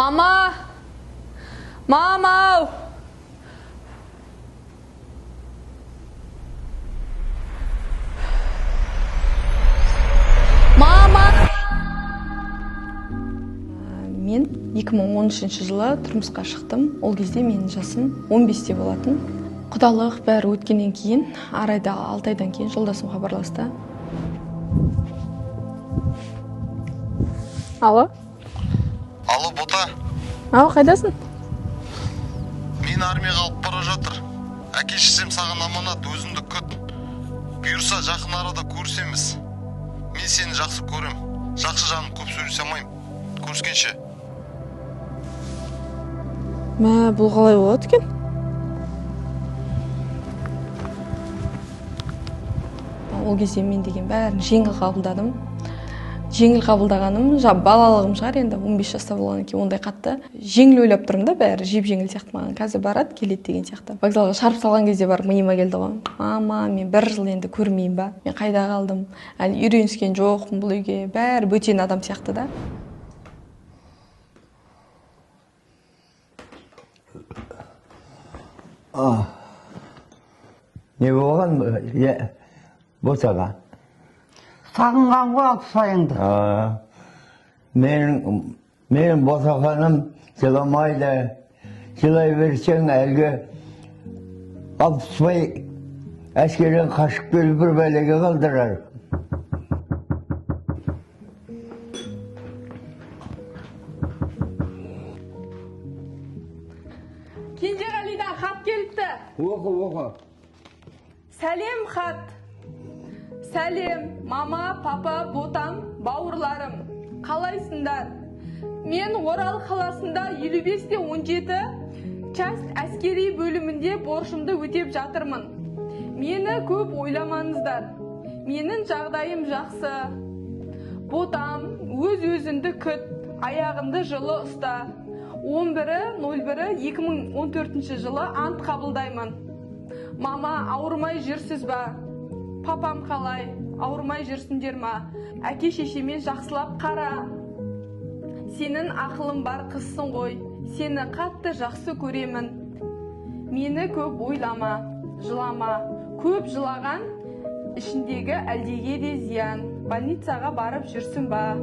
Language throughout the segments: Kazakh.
Мама! Мама! Мама! Мен 2013 жылы тұрмысқа шықтым. Ол кезде менің жасым 15-те болатын. Құдалық бәрі өткеннен кейін, арайда 6 айдан кейін жолдасым хабарласты. Алло? Алло, Бота. Ау, қайдасың? Мен армияға алып бара жатыр. Әке-шешем саған аманат, өзіңді күт. Бұйырса жақын арада көрісеміз. Мен сені жақсы көрем. Жақсы жаным, көп сөйлесе алмаймын. Көріскенше. Бұл қалай болады екен? Ол кезде мен деген бәрін жеңіл қабылдадым. Жеңіл қабылдағаным, балалығым шығар енді, 15 жаста болғаннан кейін ондай қатты. Жеңіл ойлап тұрмын да, бәрі жеп-жеңіл сияқты маған. Қазір барады, келеді деген сияқты. Вокзалға шарп салған кезде барып миыма келді ғой. Мама, мен 1 жыл енді көрмеймін ба? Мен қайда қалдым? Әлі үйреніскен жоқпын бұл үйге. Бәрі бөтен адам сияқты да. Не болған Ботаға? Сағынған ғой Алтысайыңды. Менің Ботақаным жыламайды. Жылай берсең әлгі Алтысбай әскерден қашып келіп бір бәлеге қалдырар. Кенжеғалидан хат келіпті. Оқы. Сәлем хат. Сәлем, мама, папа, ботам, бауырларым. Қалайсыңдар? Мен Орал қаласында 55-17 часть әскери бөлімінде борышымды өтеп жатырмын. Мені көп ойламаңыздар. Менің жағдайым жақсы. Ботам, өз-өзіңді күт, аяғыңды жылы ұста. 11.01.2014 жылы ант қабылдаймын. Мама, ауырмай жүрсіз ба? Папам қалай? Ауырмай жүрсіңдер ма? Әке-шешемен жақсылап қара. Сенің ақылың бар қызсың ғой. Сені қатты жақсы көремін. Мені көп ойлама, жылама. Көп жылаған ішіндегі әлдеге де зиян. Больницаға барып жүрсің ба?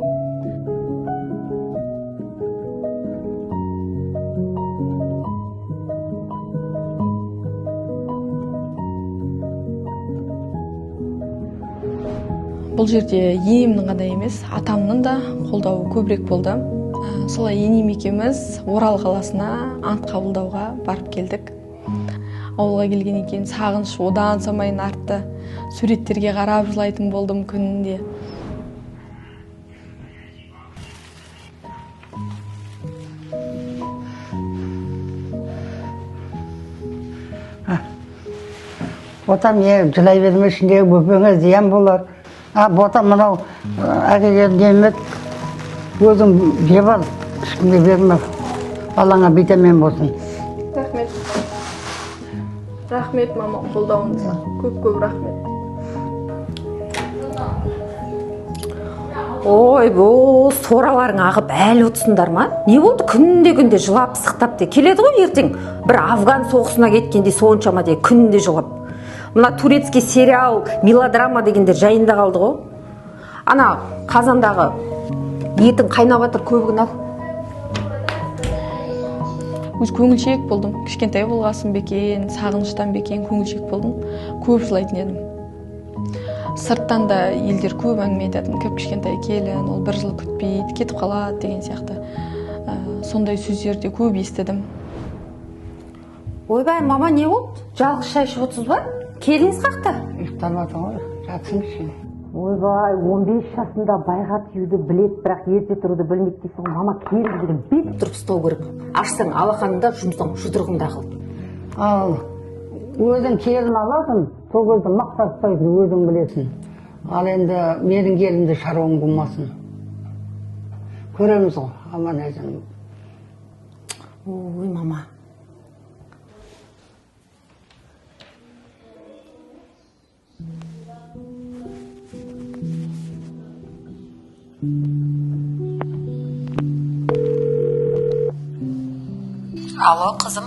Бұл жерде енемнің ғана емес, атамның да қолдауы көбірек болды. Солай енем екеуміз Орал қаласына ант қабылдауға барып келдік. Ауылға келгеннен кейін сағыныш одан самайын артты. Суреттерге қарап жылайтын болдым күнінде. Ботам, жылай берме, ішіндегі бөпеңе зиян болар. Ботам, мынау әкелген демет, өзің жеп ал, ешкімге берме. Балаңа витамин болсын. Рахмет. Рахмет, мама, қолдауыңызға. Көп рахмет. Ой, бұл сораларың ағып әлі отырсыңдар ма? Не болды? Күнде жылап, сықтап де келеді ғой ертең. Бір Афган соғысына кеткенде соншама де күнде жылап. Мына турецкий сериал, мелодрама дегендер жайында қалды ғой. Ана қазандағы етің қайнап жатыр, көбігін ал. Өз көңілшек болдым. Кішкентай болғасын бекен, сағыныштан бекен көңілшек болдым. Көп жылайтын едім. Сырттан да елдер көп әңгіме айтатын. Кішкентай келін, ол 1 жыл күтпейді, кетіп қалады деген сияқты. Сондай сөздерді көп естідім. Ойбай, мама, не болды? Жалғыз шай ішіп отырсыз ба? Келіңіз қақта? Ұйықтап жатыр ғой, жатсыншы. Ойбай, 15 жасында байға тиюді білет, бірақ ерте тұруды білмейді дейсің. Мама келді деген бет тұрып ұстау керек. Ашсаң алақанында, жұмсаң жұдырығында қыл. Ал, өзің келін аласың, сол кезде мақтатпайсың, өзің білесің. Ал енді менің келімді шаруам болмасын. Көреміз ғой, аман әжім. Ой, мама. Алло, қызым.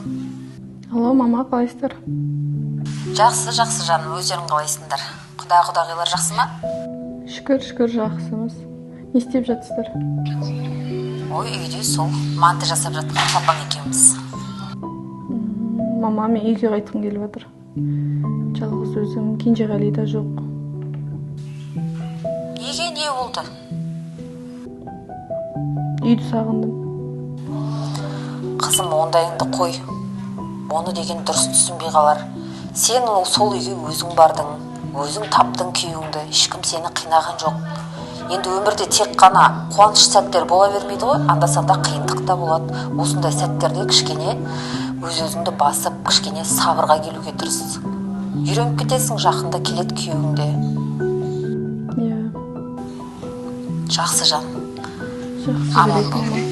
Алло, мама, қалайсыздар? Жақсы жаным, өздерің қалайсыңдар? Құдағилар жақсы ма? Шүкір жақсымыз. Не істеп жатсыздар? Ой, үйде сол манты жасап жатқан папаң екеуміз. Мама, мен үйге қайтқым келіп отыр. Жалғыз өзім, Кенжеғали да жоқ. Неге, не болды? Үйді сағындым. Қызым, ондайыңды қой. Оны деген дұрыс түсінбей қалар. Сен сол үйге өзің бардың, өзің таптың күйеуіңді, ешкім сені қинаған жоқ. Енді өмірде тек қана қуаныш сәттер бола бермейді ғой, анда-санда қиындық та болады. Осындай сәттерде кішкене өз-өзіңді басып, кішкене сабырға келуге тырыс. Үйреніп кетесің, жақында келеді күйеуіңде. Иә. Жақсы жан. Жақсы Аман жүрек, бол. мама.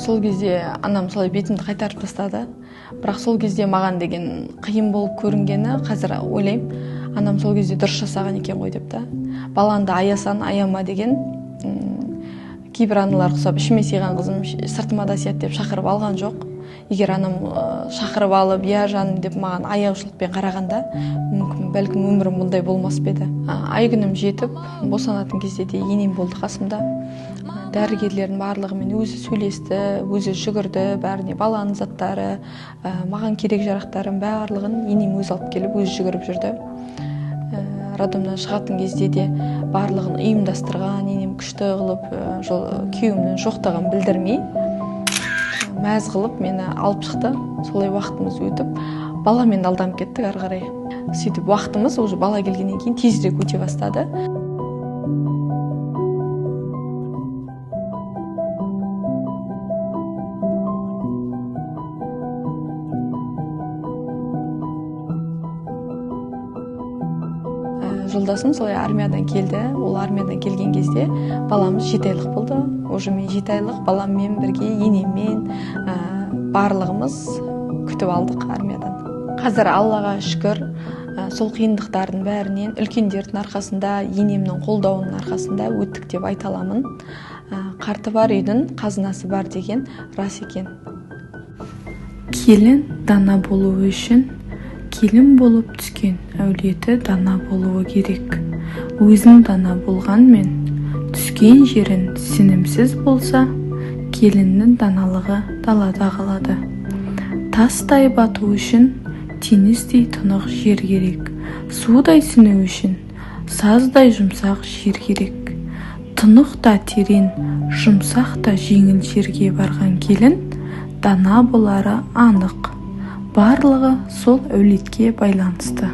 Сол кезде анам солай бетімді қайтарып тастады. Бірақ сол кезде маған деген қиын болып көрінгені, қазір ойлаймын, анам сол кезде дұрыс жасаған екен ғой деп та. Баланды аясан, аяма деген кейбір аналар құсап, ішіме сыйған қызым, сыртыма да сияды деп шақырып алған жоқ. Егер анам шақырып алып, я жаным деп маған аяушылықпен қарағанда, мүмкін бәлкім өмірім бұндай болмас па еді. Ай күнім жетіп, босанатын кезде де енем болды қасымда. Дәрігерлердің барлығымен өзі сөйлесті, өзі жүгірді, бәріне баланың заттары, маған керек жарақтарын барлығын енем өзі алып келіп, өзі жүгіріп жүрді. Роддомнан шығатын кезде де барлығын ұйымдастырған, енем күшті қылып, күйеуімнің жоқтығын білдірмей, мәз қылып мені алып шықты. Солай уақытымыз өтіп, баламен алданып кеттік ары қарай. Сөйтіп уақытымыз уже бала келгеннен кейін тезірек өте бастады. Жолдасым солай армиядан келді. Ол армиядан келген кезде баламыз 7 айлық болды. Уже мен 7 айлық баламмен бірге енеммен барлығымыз күтіп алдық армиядан. Қазір Аллаға шүкір, сол қиындықтардың бәрінен үлкендердің арқасында, енемнің қолдауының арқасында өттік деп айта аламын. Қарты бар үйдің қазынасы бар деген рас екен. Келін дана болуы үшін келін болып түскен әулеті дана болуы керек. Өзін дана болғанмен түскен жерін сенімсіз болса, келіннің даналығы далада қалады. Тастай бату үшін теңіздей тұнық жер керек. Судай сүну үшін саздай жұмсақ жер керек. Тұнық та терең, жұмсақ та жеңіл жерге барған келін дана болары анық. Барлығы сол әулетке байланысты.